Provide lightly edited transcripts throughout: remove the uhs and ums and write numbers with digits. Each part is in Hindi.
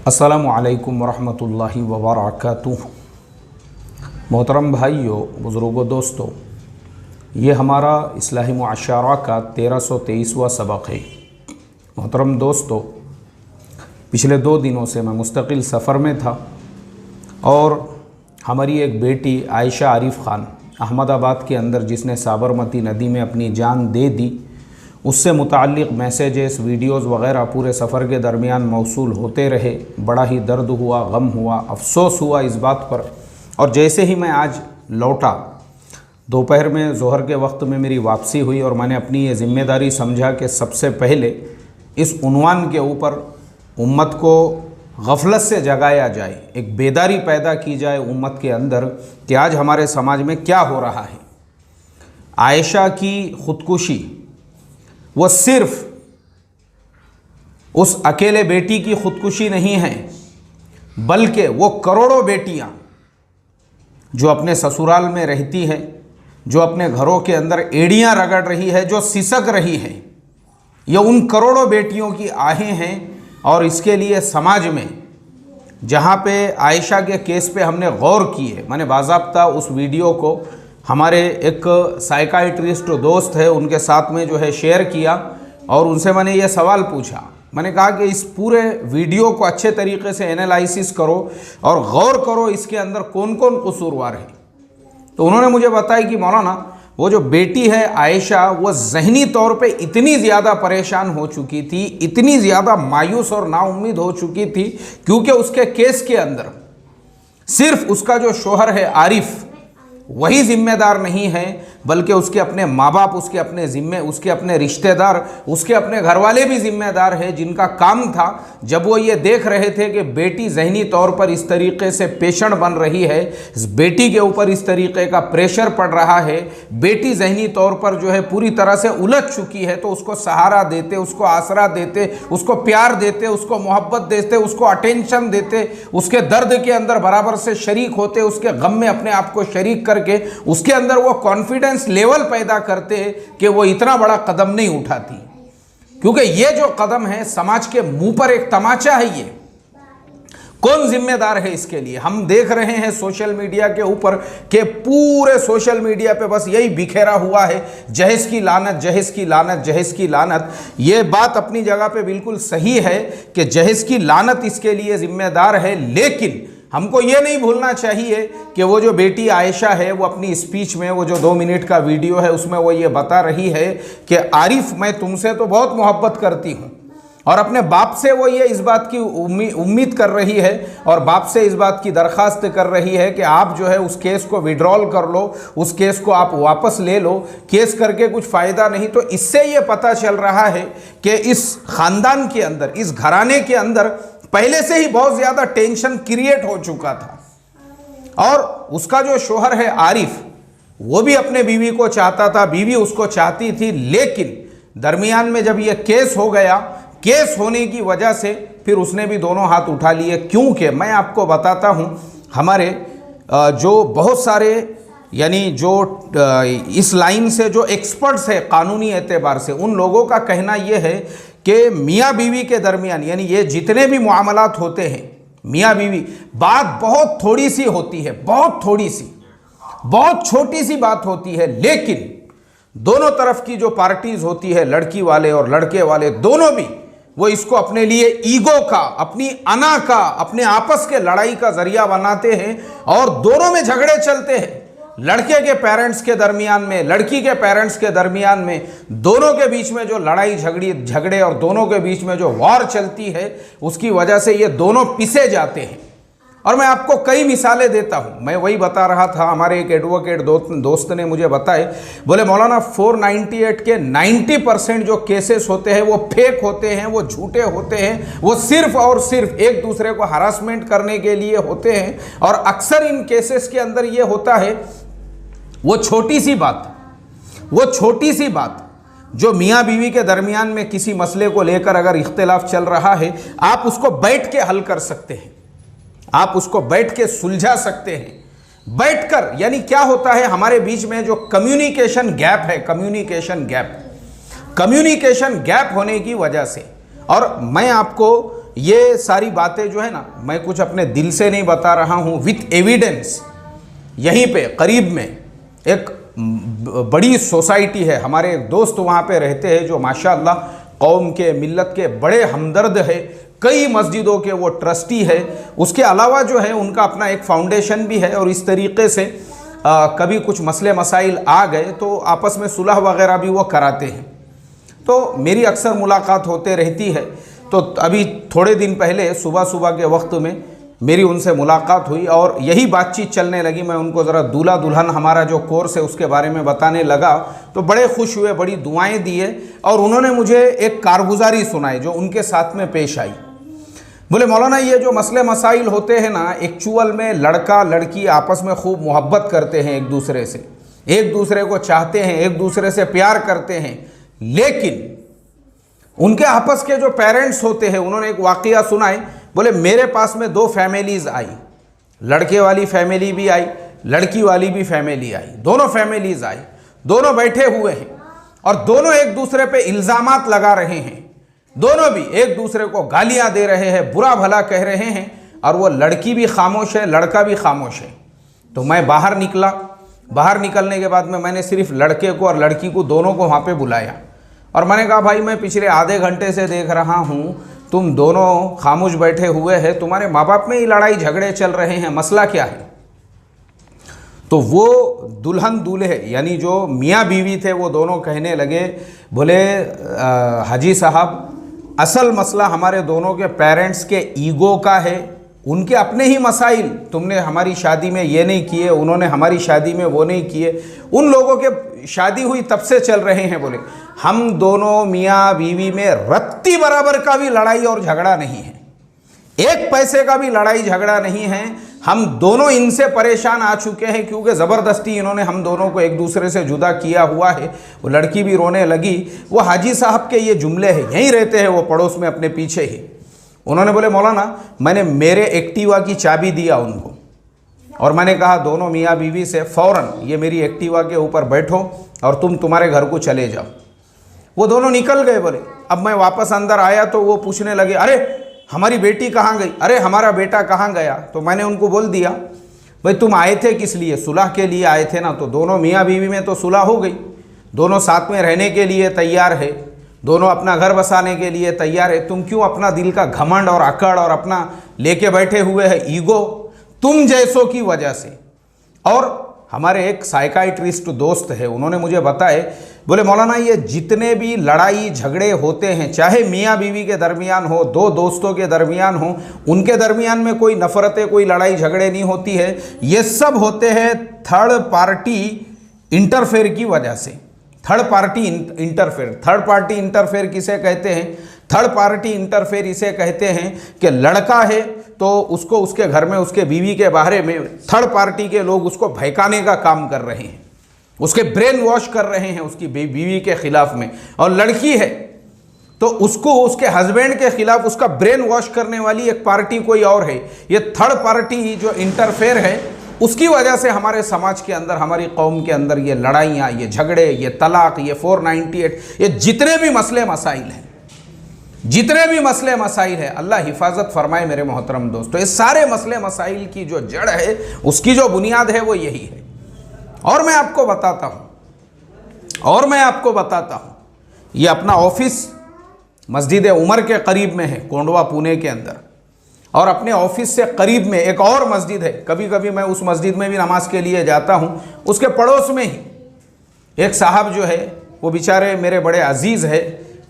अस्सलामु अलैकुम वरहमतुल्लाहि वबरकातुह। मोहतरम भाइयों, बुज़ुर्गों, दोस्तों, ये हमारा इस्लाही मुआशरा का 1323वां सबक है। मोहतरम दोस्तों, पिछले 2 दिनों से मैं मुस्तकिल सफ़र में था और हमारी एक बेटी आयशा आरिफ ख़ान अहमदाबाद के अंदर, जिसने साबरमती नदी में अपनी जान दे दी, उससे मुताल्लिक़ मैसेजेस, वीडियोज़ वग़ैरह पूरे सफ़र के दरमियान मौसूल होते रहे। बड़ा ही दर्द हुआ, गम हुआ, अफसोस हुआ इस बात पर। और जैसे ही मैं आज लौटा, दोपहर में ज़ोहर के वक्त में मेरी वापसी हुई और मैंने अपनी ये ज़िम्मेदारी समझा कि सबसे पहले इस उन्वान के ऊपर उम्मत को गफलत से जगाया जाए, एक बेदारी पैदा की जाए उम्मत के अंदर कि आज हमारे समाज में क्या हो रहा है। आयशा की ख़ुदकुशी वो सिर्फ उस अकेले बेटी की ख़ुदकुशी नहीं है, बल्कि वो करोड़ों बेटियां जो अपने ससुराल में रहती हैं, जो अपने घरों के अंदर एड़ियां रगड़ रही है, जो सिसक रही है, ये उन करोड़ों बेटियों की आहें हैं। और इसके लिए समाज में, जहाँ पे आयशा के केस पे हमने गौर किए, मैंने बाज़ाब्ता उस वीडियो को हमारे एक साइकाइट्रिस्ट दोस्त है उनके साथ में जो है शेयर किया और उनसे मैंने ये सवाल पूछा। मैंने कहा कि इस पूरे वीडियो को अच्छे तरीके से एनालिसिस करो और गौर करो इसके अंदर कौन कौन कसूरवार है। तो उन्होंने मुझे बताया कि मौलाना, वो जो बेटी है आयशा, वो ज़हनी तौर पे इतनी ज़्यादा परेशान हो चुकी थी, इतनी ज़्यादा मायूस और नाउम्मीद हो चुकी थी, क्योंकि उसके केस के अंदर सिर्फ उसका जो शोहर है आरिफ, वही जिम्मेदार नहीं है, बल्कि उसके अपने माँ बाप, उसके अपने रिश्तेदार, उसके अपने घर वाले भी जिम्मेदार हैं, जिनका काम था जब वो ये देख रहे थे कि बेटी ज़हनी तौर पर इस तरीके से पेशेंट बन रही है, इस बेटी के ऊपर इस तरीके का प्रेशर पड़ रहा है, बेटी ज़हनी तौर पर जो है पूरी तरह से उलझ चुकी है, तो उसको सहारा देते, उसको आसरा देते, उसको प्यार देते, उसको मोहब्बत देते, उसको अटेंशन देते, उसके दर्द के अंदर बराबर से शरीक होते, उसके गम में अपने आप को शरीक करके उसके अंदर वो कॉन्फिडेंस लेवल पैदा करते कि वो इतना बड़ा कदम नहीं उठाती। क्योंकि ये जो कदम है समाज के मुंह पर एक तमाचा है। ये कौन जिम्मेदार है इसके लिए? हम देख रहे हैं सोशल मीडिया के ऊपर कि पूरे सोशल मीडिया पे बस यही बिखेरा हुआ है, जहेज की लानत, जहेज की लानत, जहेज की लानत। ये बात अपनी जगह पे बिल्कुल सही है कि जहेज की लानत इसके लिए जिम्मेदार है, लेकिन हमको ये नहीं भूलना चाहिए कि वो जो बेटी आयशा है, वो अपनी स्पीच में, वो जो 2 मिनट का वीडियो है, उसमें वो ये बता रही है कि आरिफ, मैं तुमसे तो बहुत मोहब्बत करती हूँ, और अपने बाप से वो ये इस बात की उम्मीद कर रही है और बाप से इस बात की दरख्वास्त कर रही है कि आप जो है उस केस को विड्रॉल कर लो, उस केस को आप वापस ले लो, केस करके कुछ फ़ायदा नहीं। तो इससे ये पता चल रहा है कि इस ख़ानदान के अंदर, इस घराने के अंदर पहले से ही बहुत ज़्यादा टेंशन क्रिएट हो चुका था। और उसका जो शोहर है आरिफ, वो भी अपने बीवी को चाहता था, बीवी उसको चाहती थी, लेकिन दरमियान में जब ये केस हो गया, केस होने की वजह से फिर उसने भी दोनों हाथ उठा लिए। क्योंकि मैं आपको बताता हूँ, हमारे जो बहुत सारे यानी जो इस लाइन से जो एक्सपर्ट्स है कानूनी एतबार से, उन लोगों का कहना यह है कि मियाँ बीवी के दरमियान, यानी ये जितने भी मामलात होते हैं मियाँ बीवी, बात बहुत थोड़ी सी होती है, बहुत थोड़ी सी, बहुत छोटी सी बात होती है, लेकिन दोनों तरफ की जो पार्टीज होती है, लड़की वाले और लड़के वाले, दोनों भी वो इसको अपने लिए ईगो का, अपनी अना का, अपने आपस के लड़ाई का जरिया बनाते हैं और दोनों में झगड़े चलते हैं। लड़के के पेरेंट्स के दरमियान में, लड़की के पेरेंट्स के दरमियान में, दोनों के बीच में जो लड़ाई झगड़े और दोनों के बीच में जो वॉर चलती है, उसकी वजह से ये दोनों पिसे जाते हैं। और मैं आपको कई मिसालें देता हूँ। मैं वही बता रहा था, हमारे एक एडवोकेट दोस्त ने मुझे बताए, बोले मौलाना 498 के 90% जो केसेस होते हैं वो फेक होते हैं, वो झूठे होते हैं, वो सिर्फ और सिर्फ एक दूसरे को हरासमेंट करने के लिए होते हैं। और अक्सर इन केसेस के अंदर ये होता है, वो छोटी सी बात जो मियाँ बीवी के दरमियान में किसी मसले को लेकर अगर इख्तिलाफ चल रहा है, आप उसको बैठ के हल कर सकते हैं, आप उसको बैठ के सुलझा सकते हैं। बैठकर, यानी क्या होता है हमारे बीच में जो कम्युनिकेशन गैप है, कम्युनिकेशन गैप होने की वजह से। और मैं आपको ये सारी बातें जो है ना, मैं कुछ अपने दिल से नहीं बता रहा हूँ, विथ एविडेंस। यहीं पे करीब में एक बड़ी सोसाइटी है, हमारे एक दोस्त वहाँ पे रहते हैं जो माशाअल्लाह कौम के, मिल्लत के बड़े हमदर्द है, कई मस्जिदों के वो ट्रस्टी है। उसके अलावा जो है उनका अपना एक फाउंडेशन भी है, और इस तरीके से कभी कुछ मसले मसाइल आ गए तो आपस में सुलह वगैरह भी वो कराते हैं। तो मेरी अक्सर मुलाकात होते रहती है। तो अभी थोड़े दिन पहले सुबह सुबह के वक्त में मेरी उनसे मुलाकात हुई और यही बातचीत चलने लगी। मैं उनको ज़रा दूल्हा दुल्हन हमारा जो कोर्स है उसके बारे में बताने लगा, तो बड़े खुश हुए, बड़ी दुआएं दिए, और उन्होंने मुझे एक कारगुजारी सुनाई जो उनके साथ में पेश आई। बोले मौलाना, ये जो मसले मसाइल होते हैं ना, एक्चुअल में लड़का लड़की आपस में खूब मोहब्बत करते हैं, एक दूसरे से, एक दूसरे को चाहते हैं, एक दूसरे से प्यार करते हैं, लेकिन उनके आपस के जो पेरेंट्स होते हैं, उन्होंने एक वाक़या सुनाए। बोले मेरे पास में 2 फैमिलीज़ आई, लड़के वाली फैमिली भी आई, लड़की वाली भी फैमिली आई, दोनों फैमिलीज़ आई, दोनों बैठे हुए हैं और दोनों एक दूसरे पे इल्ज़ामात लगा रहे हैं, दोनों भी एक दूसरे को गालियां दे रहे हैं, बुरा भला कह रहे हैं, और वो लड़की भी खामोश है, लड़का भी खामोश है। तो मैं बाहर निकला। बाहर निकलने के बाद में मैंने सिर्फ लड़के को और लड़की को, दोनों को वहाँ पे बुलाया और मैंने कहा, भाई मैं पिछले आधे घंटे से देख रहा हूँ तुम दोनों खामोश बैठे हुए हैं, तुम्हारे माँ बाप में ही लड़ाई झगड़े चल रहे हैं, मसला क्या है? तो वो दुल्हन दूल्हे यानी जो मियाँ बीवी थे वो दोनों कहने लगे, बोले हाजी साहब, असल मसला हमारे दोनों के पेरेंट्स के ईगो का है, उनके अपने ही मसाइल, तुमने हमारी शादी में ये नहीं किए, उन्होंने हमारी शादी में वो नहीं किए, उन लोगों के शादी हुई तब से चल रहे हैं। बोले हम दोनों मियाँ बीवी में रत्ती बराबर का भी लड़ाई और झगड़ा नहीं है, एक पैसे का भी लड़ाई झगड़ा नहीं है। हम दोनों इनसे परेशान आ चुके हैं क्योंकि ज़बरदस्ती इन्होंने हम दोनों को एक दूसरे से जुदा किया हुआ है। वो लड़की भी रोने लगी। वो हाजी साहब के ये जुमले हैं, यहीं रहते हैं वो पड़ोस में अपने पीछे ही। उन्होंने बोले मौलाना, मैंने मेरे एक्टिवा की चाबी दिया उनको और मैंने कहा दोनों मियाँ बीवी से फ़ौरन ये मेरी एक्टिवा के ऊपर बैठो और तुम तुम्हारे घर को चले जाओ। वो दोनों निकल गए। बोले अब मैं वापस अंदर आया तो वो पूछने लगे, अरे हमारी बेटी कहाँ गई, अरे हमारा बेटा कहाँ गया? तो मैंने उनको बोल दिया, भाई तुम आए थे किस लिए? सुलह के लिए आए थे ना। तो दोनों मियाँ बीवी में तो सुलह हो गई, दोनों साथ में रहने के लिए तैयार है, दोनों अपना घर बसाने के लिए तैयार है। तुम क्यों अपना दिल का घमंड और अकड़ और अपना लेके बैठे हुए है ईगो, तुम जैसों की वजह से। और हमारे एक साइकाइट्रिस्ट दोस्त है, उन्होंने मुझे बताए, बोले मौलाना ये जितने भी लड़ाई झगड़े होते हैं, चाहे मियाँ बीवी के दरमियान हो, दो दोस्तों के दरमियान हो, उनके दरमियान में कोई नफ़रतें, कोई लड़ाई झगड़े नहीं होती है, ये सब होते हैं थर्ड पार्टी इंटरफेयर की वजह से। Third party interfere, third party interfere किसे कहते हैं? थर्ड पार्टी इंटरफेयर इसे कहते हैं कि लड़का है तो उसको उसके घर में उसके बीवी के बारे में थर्ड पार्टी के लोग उसको भड़काने का काम कर रहे हैं, उसके ब्रेन वॉश कर रहे हैं उसकी बीवी के खिलाफ में। और लड़की है तो उसको उसके हस्बैंड के खिलाफ उसका ब्रेन वॉश करने वाली एक पार्टी कोई और है। ये थर्ड पार्टी जो इंटरफेयर है उसकी वजह से हमारे समाज के अंदर, हमारी कौम के अंदर ये लड़ाइयाँ, ये झगड़े, ये तलाक, ये 498, ये जितने भी मसले मसाइल हैं, जितने भी मसले मसाइल है, अल्लाह हिफाजत फरमाए मेरे मोहतरम दोस्तों। इस सारे मसले मसाइल की जो जड़ है, उसकी जो बुनियाद है वो यही है। और मैं आपको बताता हूँ, ये अपना ऑफिस मस्जिद उमर के करीब में है, कोंडवा पुणे के अंदर। और अपने ऑफिस से करीब में एक और मस्जिद है, कभी कभी मैं उस मस्जिद में भी नमाज के लिए जाता हूँ। उसके पड़ोस में ही एक साहब जो है, वो बेचारे मेरे बड़े अजीज़ है,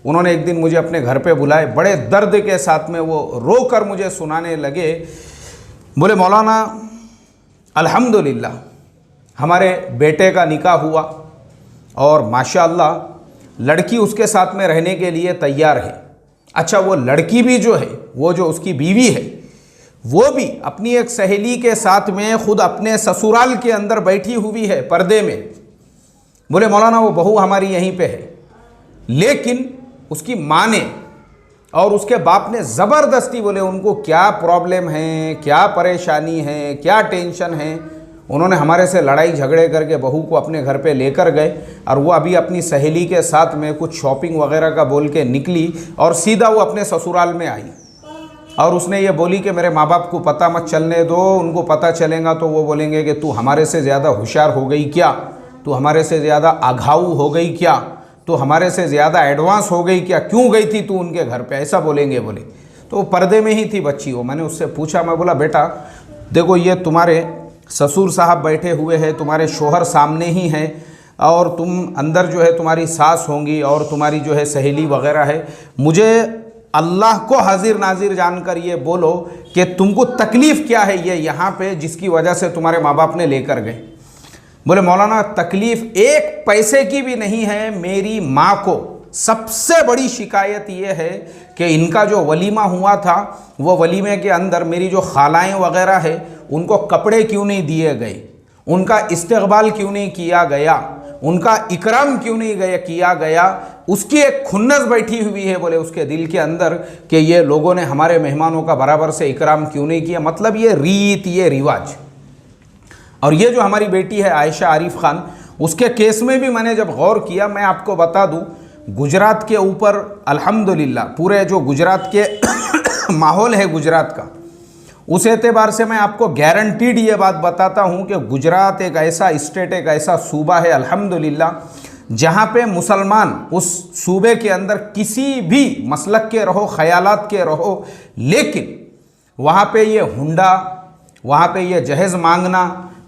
उन्होंने एक दिन मुझे अपने घर पे बुलाए, बड़े दर्द के साथ में वो रो कर मुझे सुनाने लगे। बोले मौलाना अल्हम्दुलिल्लाह हमारे बेटे का निकाह हुआ और माशाअल्लाह लड़की उसके साथ में रहने के लिए तैयार है। अच्छा, वो लड़की भी जो है, वो जो उसकी बीवी है, वो भी अपनी एक सहेली के साथ में खुद अपने ससुराल के अंदर बैठी हुई है पर्दे में। बोले मौलाना वो बहू हमारी यहीं पे है, लेकिन उसकी माँ ने और उसके बाप ने ज़बरदस्ती, बोले उनको क्या प्रॉब्लम है, क्या परेशानी है, क्या टेंशन है, उन्होंने हमारे से लड़ाई झगड़े करके बहू को अपने घर पे लेकर गए और वो अभी अपनी सहेली के साथ में कुछ शॉपिंग वगैरह का बोल के निकली और सीधा वो अपने ससुराल में आई। और उसने ये बोली कि मेरे माँ बाप को पता मत चलने दो, उनको पता चलेगा तो वो बोलेंगे कि तू हमारे से ज़्यादा होशियार हो गई क्या, तू हमारे से ज़्यादा आघाऊ हो गई क्या, तो हमारे से ज़्यादा एडवांस हो गई क्या, क्यों गई थी तू उनके घर पे, ऐसा बोलेंगे बोले। तो वो पर्दे में ही थी बच्ची वो। मैंने उससे पूछा, मैं बोला बेटा देखो ये तुम्हारे ससुर साहब बैठे हुए हैं, तुम्हारे शोहर सामने ही हैं, और तुम अंदर जो है तुम्हारी सास होंगी और तुम्हारी जो है सहेली वगैरह है, मुझे अल्लाह को हाजिर नाजिर जानकर ये बोलो कि तुमको तकलीफ़ क्या है ये यहाँ पे जिसकी वजह से तुम्हारे माँ बाप ने लेकर गए। बोले मौलाना तकलीफ़ एक पैसे की भी नहीं है, मेरी माँ को सबसे बड़ी शिकायत ये है कि इनका जो वलीमा हुआ था वो वलीमे के अंदर मेरी जो खालाएँ वगैरह है उनको कपड़े क्यों नहीं दिए गए, उनका इस्तकबाल क्यों नहीं किया गया, उनका इकराम क्यों नहीं किया गया, उसकी एक खुन्नस बैठी हुई है बोले उसके दिल के अंदर कि ये लोगों ने हमारे मेहमानों का बराबर से इकराम क्यों नहीं किया। मतलब ये रीत, ये रिवाज। और ये जो हमारी बेटी है आयशा आरिफ खान, उसके केस में भी मैंने जब गौर किया, मैं आपको बता दूं गुजरात के ऊपर अल्हम्दुलिल्लाह पूरे जो गुजरात के माहौल है गुजरात का, उस एतबार से मैं आपको गारंटीड ये बात बताता हूँ कि गुजरात एक ऐसा स्टेट, एक ऐसा सूबा है अल्हम्दुलिल्लाह जहाँ पे मुसलमान उस सूबे के अंदर किसी भी मसलक के रहो, ख़यालात के रहो, लेकिन वहाँ पे ये हुंडा, वहाँ पे ये जहेज़ मांगना,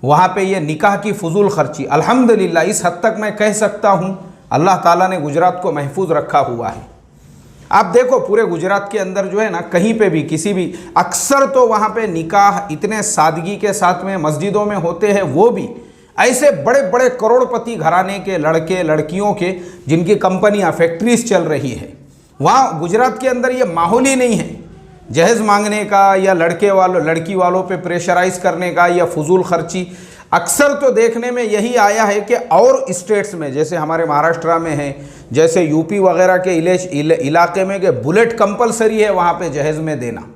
वहाँ पे ये निकाह की फजूल खर्ची, अल्हम्दुलिल्लाह इस हद तक मैं कह सकता हूँ अल्लाह ताला ने गुजरात को महफूज रखा हुआ है। आप देखो पूरे गुजरात के अंदर जो है ना, कहीं पे भी किसी भी, अक्सर तो वहाँ पे निकाह इतने सादगी के साथ में मस्जिदों में होते हैं, वो भी ऐसे बड़े बड़े करोड़पति घराने के लड़के लड़कियों के जिनकी कंपनियाँ फैक्ट्रीज चल रही है। वहाँ गुजरात के अंदर ये माहौल ही नहीं है जहेज़ मांगने का या लड़की वालों पे प्रेशराइज करने का या फजूल खर्ची। अक्सर तो देखने में यही आया है कि और स्टेट्स में जैसे हमारे महाराष्ट्र में है, जैसे यूपी वगैरह के इलाके में कि बुलेट कंपलसरी है वहाँ पे जहेज़ में देना।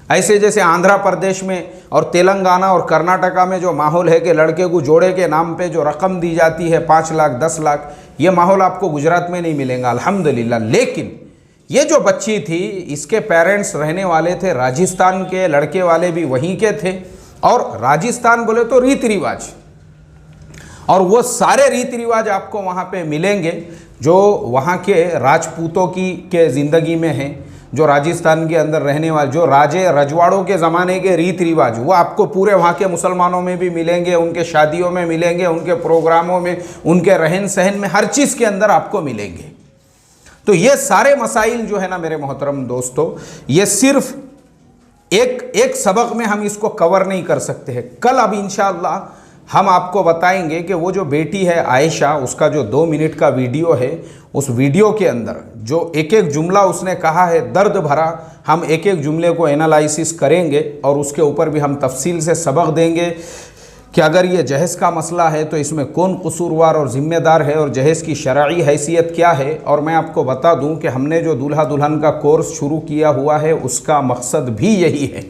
ऐसे जैसे आंध्र प्रदेश में और तेलंगाना और कर्नाटका में जो माहौल है कि लड़के को जोड़े के नाम पे जो रकम दी जाती है 5 लाख 10 लाख, ये माहौल आपको गुजरात में नहीं मिलेगा अल्हम्दुलिल्लाह। लेकिन ये जो बच्ची थी इसके पेरेंट्स रहने वाले थे राजस्थान के, लड़के वाले भी वहीं के थे, और राजस्थान बोले तो रीति रिवाज, और वो सारे रीति रिवाज आपको वहाँ पे मिलेंगे जो वहाँ के राजपूतों के ज़िंदगी में हैं, जो राजस्थान के अंदर रहने वाले जो राजे रजवाड़ों के ज़माने के रीति रिवाज वो आपको पूरे वहाँ के मुसलमानों में भी मिलेंगे, उनके शादियों में मिलेंगे, उनके प्रोग्रामों में, उनके रहन सहन में, हर चीज़ के अंदर आपको मिलेंगे। तो ये सारे मसाइल जो है ना मेरे मोहतरम दोस्तों, ये सिर्फ एक सबक में हम इसको कवर नहीं कर सकते हैं। कल अब इंशाअल्लाह हम आपको बताएंगे कि वो जो बेटी है आयशा, उसका जो 2 मिनट का वीडियो है, उस वीडियो के अंदर जो एक एक जुमला उसने कहा है दर्द भरा, हम एक एक जुमले को एनालिसिस करेंगे और उसके ऊपर भी हम तफसील से सबक देंगे कि अगर ये जहेज़ का मसला है तो इसमें कौन कसूरवार और ज़िम्मेदार है और जहेज़ की शरई हैसियत क्या है। और मैं आपको बता दूं कि हमने जो दूल्हा दुल्हन का कोर्स शुरू किया हुआ है उसका मकसद भी यही है,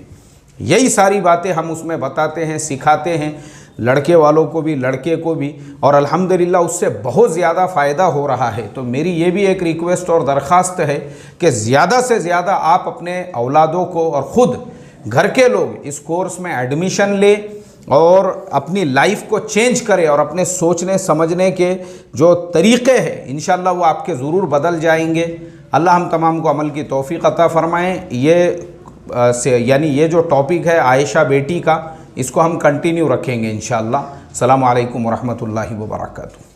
यही सारी बातें हम उसमें बताते हैं, सिखाते हैं, लड़के वालों को भी लड़के को भी, और अल्हम्दुलिल्लाह उससे बहुत ज़्यादा फ़ायदा हो रहा है। तो मेरी ये भी एक रिक्वेस्ट और दरख्वास्त है कि ज़्यादा से ज़्यादा आप अपने औलादों को और ख़ुद घर के लोग इस कोर्स में एडमिशन लें और अपनी लाइफ को चेंज करें, और अपने सोचने समझने के जो तरीक़े हैं इंशाअल्लाह वो आपके ज़रूर बदल जाएंगे। अल्लाह हम तमाम को अमल की तौफ़ीक़ अता फ़रमाएँ। यानी ये जो टॉपिक है आयशा बेटी का, इसको हम कंटिन्यू रखेंगे इंशाअल्लाह। अस्सलामु अलैकुम व रहमतुल्लाहि व बरकातुहू।